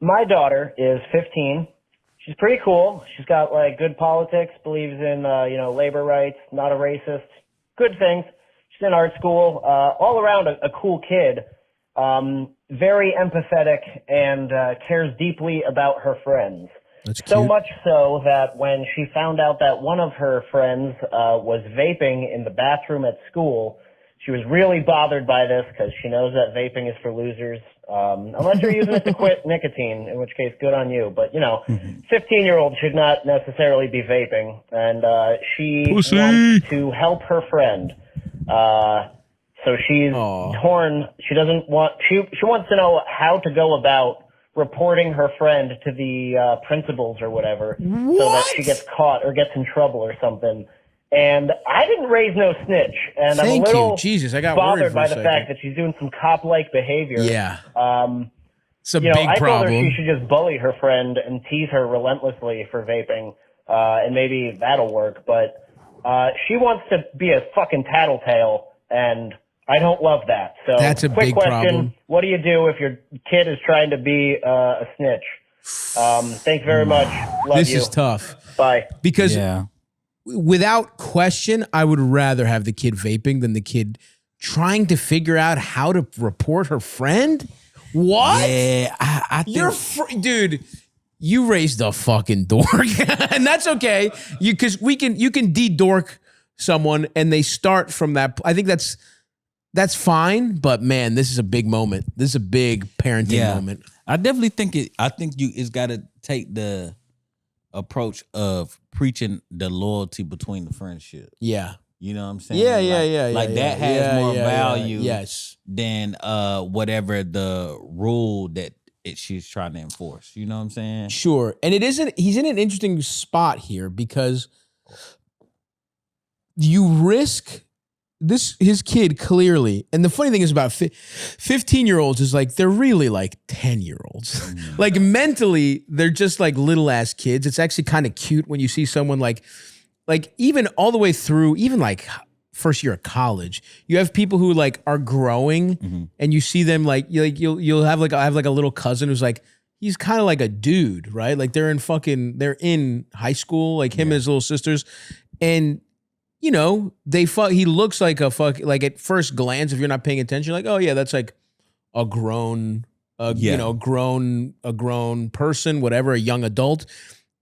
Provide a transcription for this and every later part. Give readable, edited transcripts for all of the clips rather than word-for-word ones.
My daughter is 15. She's pretty cool. She's got like good politics, believes in, labor rights, not a racist, good things. She's in art school, all around a cool kid. Very empathetic and, cares deeply about her friends. That's cute. So much so that when she found out that one of her friends, was vaping in the bathroom at school, she was really bothered by this because she knows that vaping is for losers. Unless you're using it to quit nicotine, in which case, good on you. But, 15-year-olds should not necessarily be vaping. And she wants to help her friend. So she's torn. She doesn't want, she wants to know how to go about reporting her friend to the principals or whatever so that she gets caught or gets in trouble or something. And I didn't raise no snitch, and I'm a little Jesus, I got bothered worried by for the a fact second. that she's doing some cop-like behavior. Yeah. It's a big I problem. told her she should just bully her friend and tease her relentlessly for vaping, and maybe that'll work. But she wants to be a fucking tattletale, and I don't love that. So that's a quick big question, problem. what do you do if your kid is trying to be a snitch? Thanks very much. Love you. This is tough. Bye. Because without question, I would rather have the kid vaping than the kid trying to figure out how to report her friend. What? Yeah, I think dude, you raised a fucking dork. And that's okay. You can de-dork someone and they start from that. I think that's fine, but man, this is a big moment. This is a big parenting moment. I definitely think it's got to take the approach of preaching the loyalty between the friendship. Yeah. You know what I'm saying? Yeah. That has more value yes. than whatever the rule that she's trying to enforce. You know what I'm saying? Sure. And he's in an interesting spot here because you risk his kid clearly. And the funny thing is about 15-year-olds is like, they're really like 10-year-olds. Like mentally, they're just like little ass kids. It's actually kind of cute when you see someone like even all the way through, even like first year of college, you have people who like are growing and you see them you'll have I have like a little cousin who's like, he's kind of like a dude, right? Like they're in high school, like him and his little sisters. And he looks like like at first glance, if you're not paying attention, like, oh yeah, that's like a grown person, whatever, a young adult.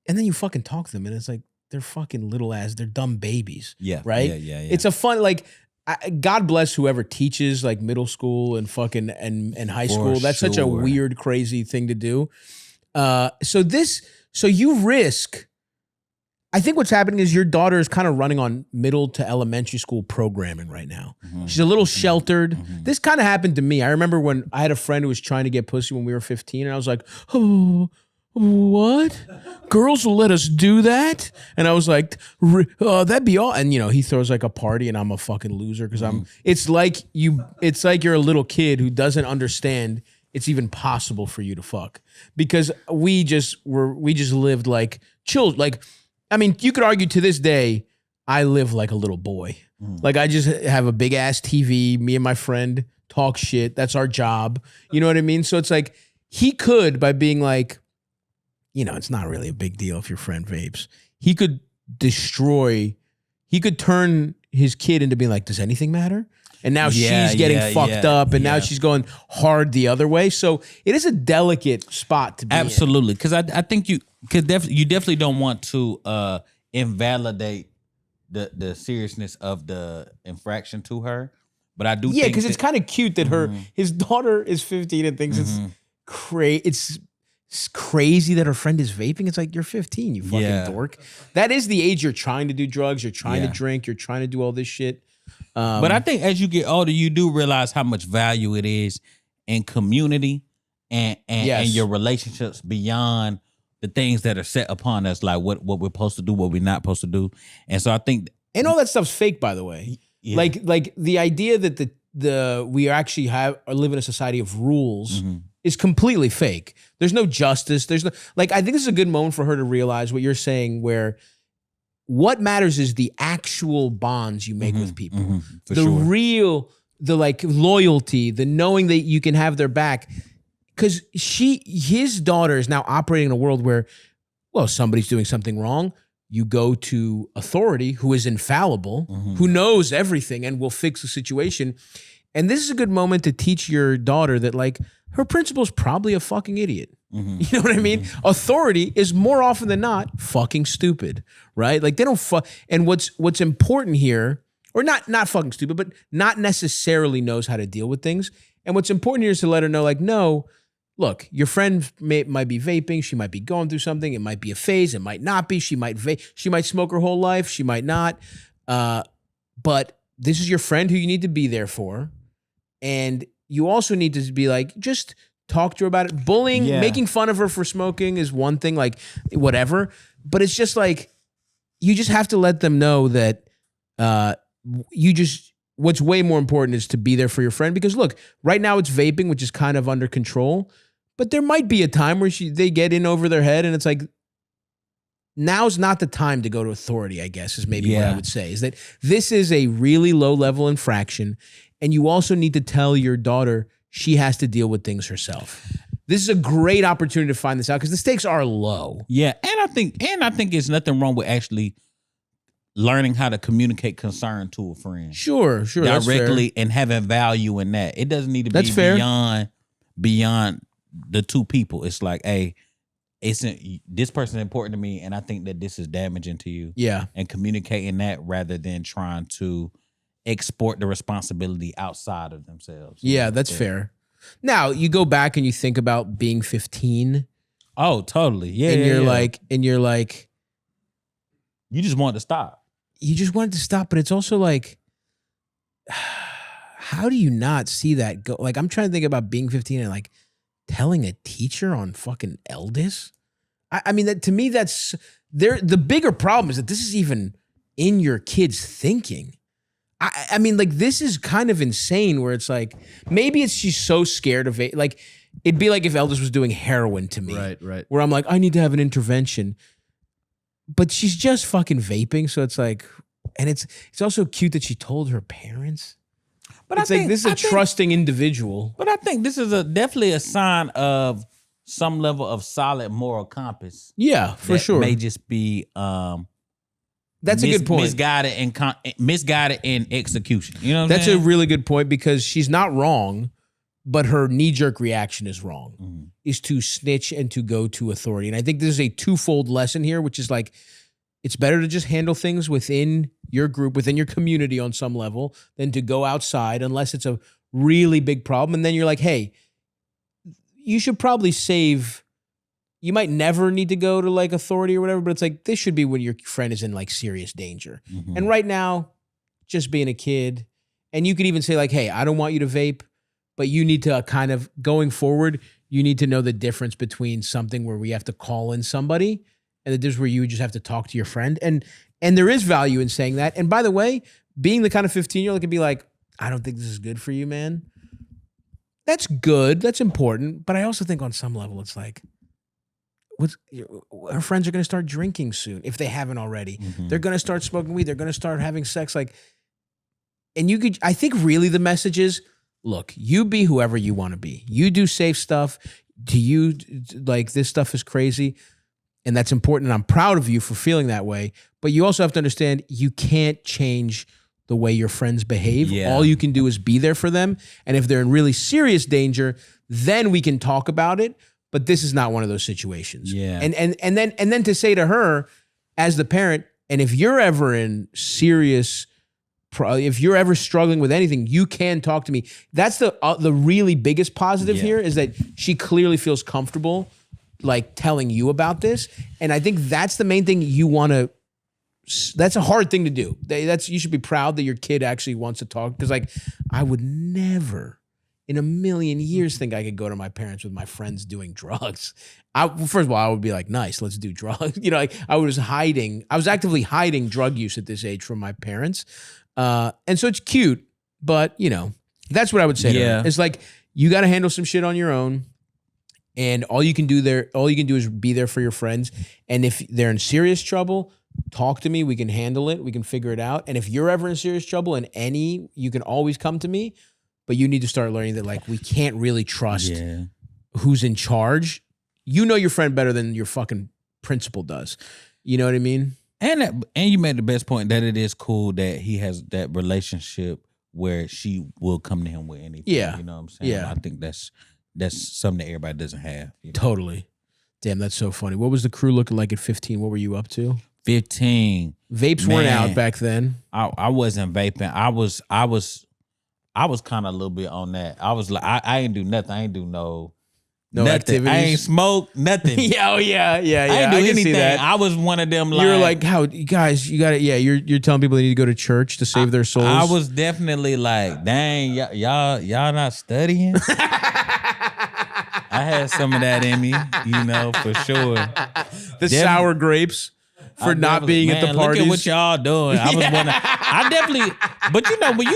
And then you fucking talk to them and it's like, they're fucking little ass, they're dumb babies. Yeah. Right? Yeah. It's a fun, God bless whoever teaches like middle school and fucking and high school. That's such a weird, crazy thing to do. So you risk. I think what's happening is your daughter is kind of running on middle to elementary school programming right now. She's a little sheltered. This kind of happened to me. I remember when I had a friend who was trying to get pussy when we were 15, and I was like, oh, what? Girls will let us do that? And I was like, that'd be all. And he throws like a party, and I'm a fucking loser because It's like you're a little kid who doesn't understand it's even possible for you to fuck because we just lived like chill, like. I mean, you could argue to this day, I live like a little boy. Like I just have a big ass TV, me and my friend talk shit. That's our job. You know what I mean? So it's like he could, by being like, it's not really a big deal if your friend vapes. He could turn his kid into being like, does anything matter? And now she's getting fucked up and now she's going hard the other way. So it is a delicate spot to be in. Absolutely. Because I think you definitely don't want to invalidate the seriousness of the infraction to her. But I do think because it's kind of cute that his daughter is 15 and thinks it's crazy that her friend is vaping. It's like, you're 15, you fucking dork. That is the age you're trying to do drugs, you're trying to drink, you're trying to do all this shit. But I think as you get older, you do realize how much value it is in community and your relationships beyond the things that are set upon us, like what we're supposed to do, what we're not supposed to do. And so I think, and all that stuff's fake, by the way. Yeah. Like the idea that we actually live in a society of rules is completely fake. There's no justice. There's no, I think this is a good moment for her to realize what you're saying, where what matters is the actual bonds you make with people. The real, the loyalty, the knowing that you can have their back. because his daughter is now operating in a world where, well, somebody's doing something wrong. You go to authority who is infallible, who knows everything and will fix the situation. And this is a good moment to teach your daughter that like her principal's probably a fucking idiot. You know what I mean? Authority is more often than not fucking stupid, right? Like they don't and what's important here, or not fucking stupid, but not necessarily knows how to deal with things. And what's important here is to let her know, like, no, look, your friend might be vaping. She might be going through something. It might be a phase. It might not be. She might smoke her whole life. She might not. But this is your friend who you need to be there for. And you also need to be like, just talk to her about it. Bullying, making fun of her for smoking is one thing, like whatever. But it's just like, you just have to let them know that what's way more important is to be there for your friend. Because look, right now it's vaping, which is kind of under control. But there might be a time where they get in over their head and it's like, now's not the time to go to authority, I guess, is maybe what I would say. Is that this is a really low-level infraction, and you also need to tell your daughter she has to deal with things herself. This is a great opportunity to find this out because the stakes are low. Yeah, and I think there's nothing wrong with actually learning how to communicate concern to a friend. Sure, directly and having value in that. It doesn't need to be beyond the two people. It's like, hey, this person is important to me, and I think that this is damaging to you. Yeah, and communicating that rather than trying to export the responsibility outside of themselves. Yeah, that's fair. Now you go back and you think about being 15. Oh, totally. Yeah, and you're like, you just want to stop. You just wanted to stop, but it's also like, how do you not see that go? Like, I'm trying to think about being 15 and like telling a teacher on fucking Eldis. I mean, that to me, that's the bigger problem is that this is even in your kid's thinking. I mean, like, this is kind of insane where it's like, maybe she's so scared of it. Like, it'd be like if Eldis was doing heroin to me. Right. Where I'm like, I need to have an intervention. But she's just fucking vaping. So it's like, and it's also cute that she told her parents. But it's like, this is a trusting individual. But I think this is definitely a sign of some level of solid moral compass. Yeah, for sure. May just be that's a good point. Misguided in execution. You know what That's I'm saying? a really good point because she's not wrong, but her knee-jerk reaction is wrong, is to snitch and to go to authority. And I think this is a twofold lesson here, which is like, it's better to just handle things within your group, within your community on some level, than to go outside unless it's a really big problem. And then you're like, hey, you should probably save. You might never need to go to like authority or whatever, but it's like, this should be when your friend is in like serious danger. And right now, just being a kid, and you could even say like, hey, I don't want you to vape, but you need to kind of, going forward, you need to know the difference between something where we have to call in somebody and the difference where you just have to talk to your friend. And there is value in saying that. And by the way, being the kind of 15-year-old that can be like, I don't think this is good for you, man. That's good. That's important. But I also think on some level, it's like, her friends are going to start drinking soon if they haven't already. They're going to start smoking weed. They're going to start having sex. Like, and I think really the message is, look, you be whoever you want to be. You do safe stuff. To you, like, this stuff is crazy. And that's important. And I'm proud of you for feeling that way. But you also have to understand you can't change the way your friends behave. Yeah. All you can do is be there for them. And if they're in really serious danger, then we can talk about it. But this is not one of those situations. Yeah. And then to say to her as the parent, and if you're ever in serious, if you're ever struggling with anything, you can talk to me. That's the really biggest positive here, is that she clearly feels comfortable like telling you about this. And I think that's the main thing you want to, that's a hard thing to do. You should be proud that your kid actually wants to talk. Because like, I would never in a million years think I could go to my parents with my friends doing drugs. First of all, I would be like, nice, let's do drugs. You know, like I was actively hiding drug use at this age from my parents. And so it's cute, but you know, that's what I would say to her. It's like, you got to handle some shit on your own. And all you can do is be there for your friends. And if they're in serious trouble, talk to me. We can handle it. We can figure it out. And if you're ever in serious trouble you can always come to me. But you need to start learning that like we can't really trust who's in charge, you know your friend better than your fucking principal does. You know what I mean? And you made the best point that it is cool that he has that relationship where she will come to him with anything. Yeah. You know what I'm saying? Yeah. I think that's something that everybody doesn't have. You know? Totally. Damn, that's so funny. What was the crew looking like at 15? What were you up to? 15. Vapes weren't out back then. I wasn't vaping. I was kind of a little bit on that. I was like, I ain't do nothing. I ain't do no nothing. Activities. I ain't smoke nothing. Yeah, I ain't do anything. I was one of them. You're like, how guys? You got it. Yeah, you're telling people they need to go to church to save their souls. I was definitely like, dang, y'all not studying. I had some of that in me, you know, for sure. The sour grapes for not being at the parties. Look at what y'all doing. I definitely, but you know, when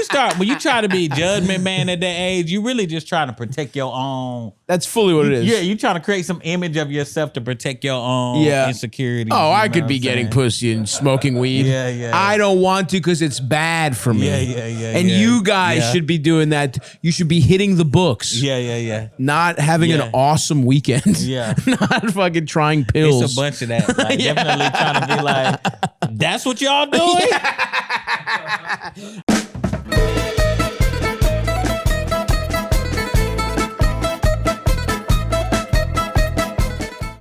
you try to be judgment man at that age, you really just trying to protect your own. That's fully what it is. Yeah, you trying to create some image of yourself to protect your own insecurity. Oh, I could be getting pussy and smoking weed. Yeah. I don't want to because it's bad for me. Yeah. And you guys should be doing that. You should be hitting the books. Yeah. Not having an awesome weekend. Yeah. Not fucking trying pills. It's a bunch of that. Like, definitely trying to be like, that's what y'all doing?